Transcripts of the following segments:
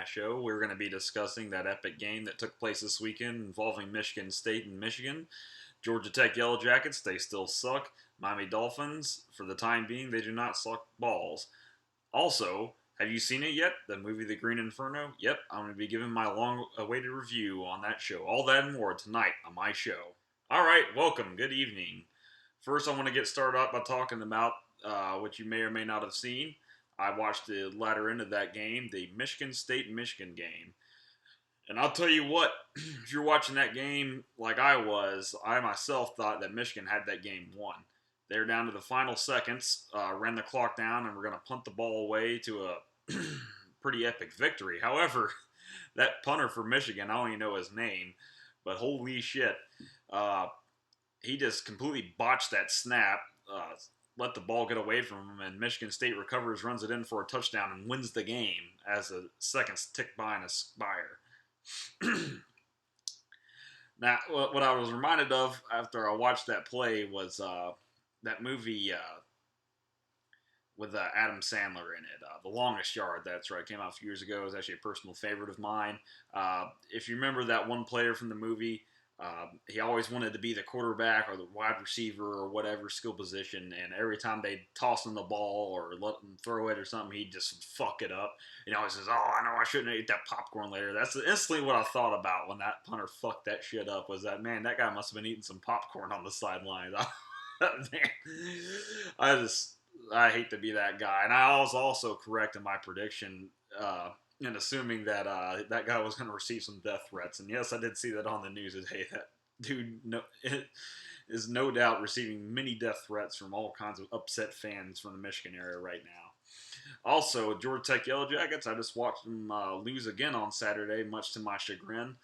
show. We're going to be discussing that epic game that took place this weekend involving Michigan State and Michigan. Georgia Tech Yellow Jackets, they still suck. Miami Dolphins, for the time being, they do not suck balls. Also, have you seen it yet? The movie The Green Inferno? Yep, I'm going to be giving my long awaited review on that show. All that and more tonight on my show. All right, welcome. Good evening. First, I want to get started out by talking about what you may or may not have seen. I watched the latter end of that game, the Michigan State Michigan game. And I'll tell you what, if you're watching that game like I was, I myself thought that Michigan had that game won. They're down to the final seconds, ran the clock down, and we're going to punt the ball away to a pretty epic victory. However, that punter for Michigan, I don't even know his name, but holy shit. He just completely botched that snap, let the ball get away from him, and Michigan State recovers, runs it in for a touchdown, and wins the game as the seconds tick by and expire. Now, what I was reminded of after I watched that play was that movie with Adam Sandler in it, The Longest Yard. That's right, came out a few years ago. It was actually a personal favorite of mine. If you remember that one player from the movie, he always wanted to be the quarterback or the wide receiver or whatever skill position, and every time they toss him the ball or let him throw it or something, he'd just fuck it up. He always says, "Oh, I know I shouldn't have ate that popcorn later." That's instantly what I thought about when that punter fucked that shit up. Was that, man? That guy must have been eating some popcorn on the sidelines. Man, I hate to be that guy, and I was also correct in my prediction. And assuming that that guy was going to receive some death threats. And yes, I did see that on the news. Hey, that dude is no doubt receiving many death threats from all kinds of upset fans from the Michigan area right now. Also, Georgia Tech Yellow Jackets, I just watched them lose again on Saturday, much to my chagrin.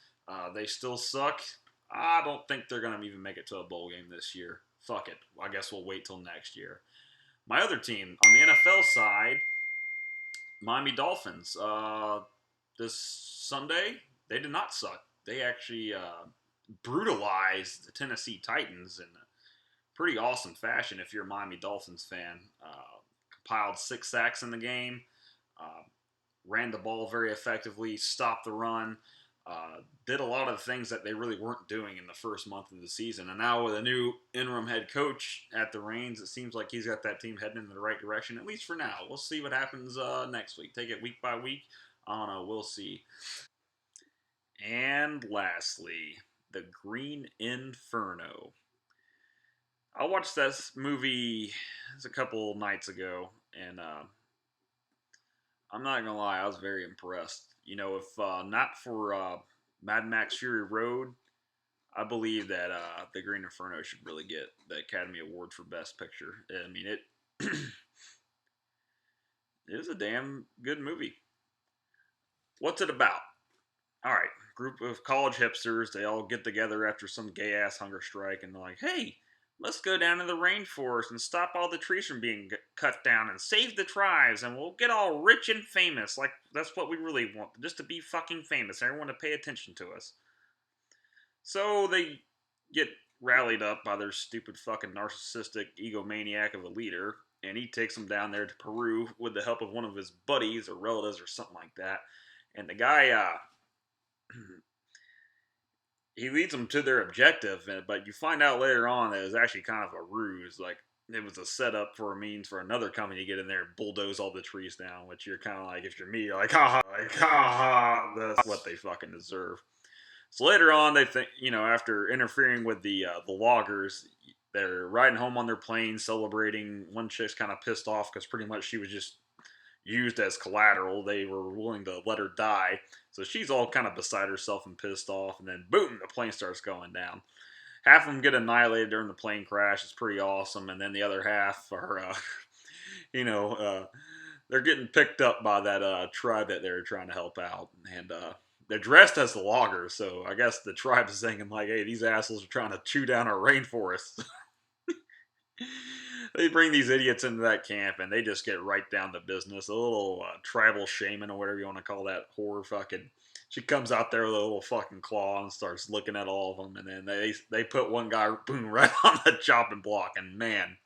They still suck. I don't think they're going to even make it to a bowl game this year. Fuck it. I guess we'll wait till next year. My other team, on the NFL side, Miami Dolphins. This Sunday, they did not suck. They actually brutalized the Tennessee Titans in a pretty awesome fashion. If you're a Miami Dolphins fan, compiled 6 sacks in the game, uh, ran the ball very effectively, stopped the run, did a lot of the things that they really weren't doing in the first month of the season. And now with a new interim head coach at the reins, it seems like he's got that team heading in the right direction, at least for now. We'll see what happens next week. Take it week by week. I don't know. We'll see. And lastly, The Green Inferno. I watched this movie a couple nights ago, and I'm not gonna lie, I was very impressed. You know, if not for Mad Max Fury Road, I believe that The Green Inferno should really get the Academy Award for Best Picture. I mean, it it is a damn good movie. What's it about? All right, group of college hipsters, they all get together after some gay ass hunger strike, and they're like, "Hey, let's go down to the rainforest and stop all the trees from being cut down and save the tribes, and we'll get all rich and famous. Like that's what we really want, just to be fucking famous. Everyone to pay attention to us." So they get rallied up by their stupid fucking narcissistic egomaniac of a leader, and he takes them down there to Peru with the help of one of his buddies or relatives or something like that. And the guy, he leads them to their objective, but you find out later on that it was actually kind of a ruse. Like, it was a setup for a means for another company to get in there and bulldoze all the trees down, which you're kind of like, if you're me, you're like, ha ha, that's what they fucking deserve. So later on, they think, after interfering with the loggers, they're riding home on their plane, celebrating. One chick's kind of pissed off because pretty much she was just used as collateral. They were willing to let her die. So she's all kind of beside herself and pissed off. And then, boom, the plane starts going down. Half of them get annihilated during the plane crash. It's pretty awesome. And then the other half are, you know, uh, they're getting picked up by that tribe that they're trying to help out. And they're dressed as the loggers. So I guess the tribe is thinking, like, hey, these assholes are trying to chew down our rainforest. They bring these idiots into that camp and they just get right down to business. A little tribal shaman or whatever you want to call that whore fucking. She comes out there with a little fucking claw and starts looking at all of them, and then they put one guy boom right on the chopping block, and man.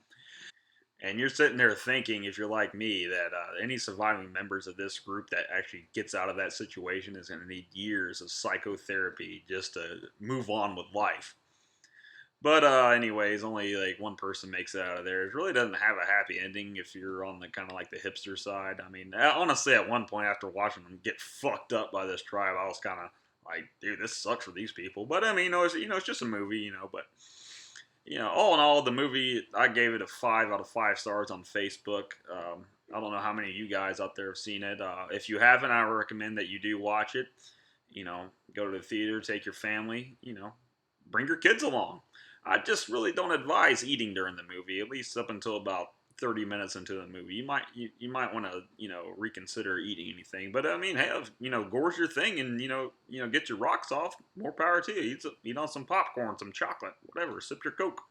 And you're sitting there thinking, if you're like me, that any surviving members of this group that actually gets out of that situation is going to need years of psychotherapy just to move on with life. But anyways, only like one person makes it out of there. It really doesn't have a happy ending if you're on the kind of like the hipster side. I mean, honestly, at one point after watching them get fucked up by this tribe, I was kind of like, dude, this sucks for these people. But I mean, it's just a movie, But all in all, the movie, I gave it a 5 out of 5 stars on Facebook. I don't know how many of you guys out there have seen it. If you haven't, I recommend that you do watch it. Go to the theater, take your family. Bring your kids along. I just really don't advise eating during the movie, at least up until about 30 minutes into the movie. You might want to reconsider eating anything. But I mean, have gorge your thing and get your rocks off. More power to you. Eat on some popcorn, some chocolate, whatever. Sip your Coke.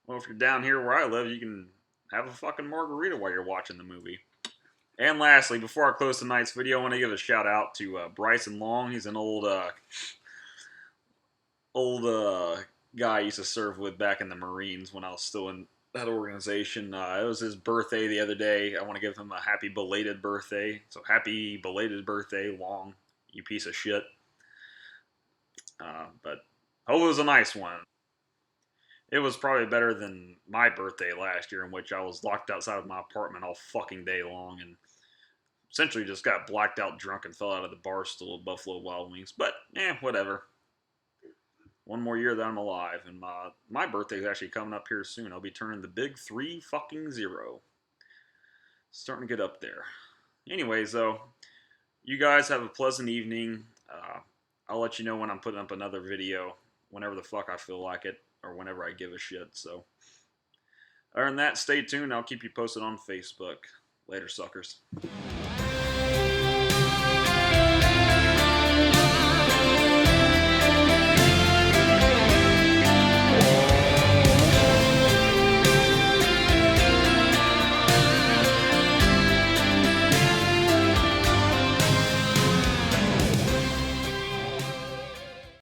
Well, if you're down here where I live, you can have a fucking margarita while you're watching the movie. And lastly, before I close tonight's video, I want to give a shout out to Bryson Long. He's an old guy I used to serve with back in the Marines when I was still in that organization. It was his birthday the other day. I want to give him a happy belated birthday. So happy belated birthday, Long, you piece of shit. But hope it was a nice one. It was probably better than my birthday last year, in which I was locked outside of my apartment all fucking day long and essentially just got blacked out drunk and fell out of the bar stool at Buffalo Wild Wings. But, whatever. One more year that I'm alive, and my birthday is actually coming up here soon. I'll be turning the big 3-0. Starting to get up there. Anyways, though, you guys have a pleasant evening. I'll let you know when I'm putting up another video, whenever the fuck I feel like it, or whenever I give a shit. So, other than that, stay tuned. I'll keep you posted on Facebook. Later, suckers.